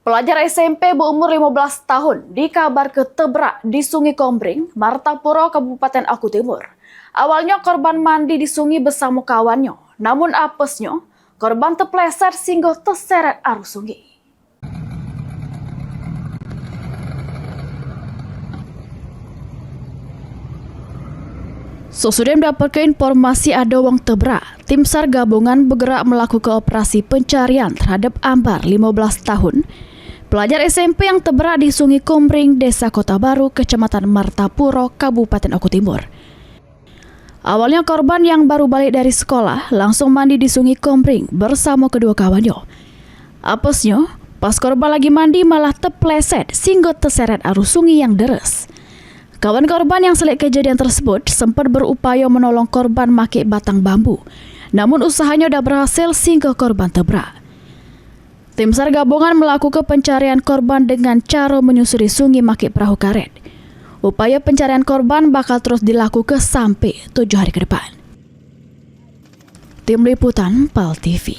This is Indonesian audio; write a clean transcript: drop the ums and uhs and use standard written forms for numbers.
Pelajar SMP berumur 15 tahun dikabarkan tebrak di Sungai Kombring, Martapura, Kabupaten Aku Timur. Awalnya korban mandi di sungai bersama kawannya, namun apesnya korban terpleset sehingga terseret arus sungai. Sesudah mendapatkan informasi ada wong tebrak, tim SAR gabungan bergerak melakukan operasi pencarian terhadap Ambar 15 tahun. Pelajar SMP yang tebrak di Sungai Kombring, Desa Kota Baru, Kecamatan Martapura, Kabupaten Aku Timur. Awalnya korban yang baru balik dari sekolah langsung mandi di Sungai Kombring bersama kedua kawannya. Apesnya, pas korban lagi mandi malah terpleset sehingga terseret arus sungai yang deras. Kawan korban yang selihat kejadian tersebut sempat berupaya menolong korban pakai batang bambu. Namun usahanya tidak berhasil sehingga korban tebrak. Tim SAR gabungan melakukan pencarian korban dengan cara menyusuri sungai pakai perahu karet. Upaya pencarian korban bakal terus dilakukan sampai 7 hari ke depan. Tim Liputan PAL TV.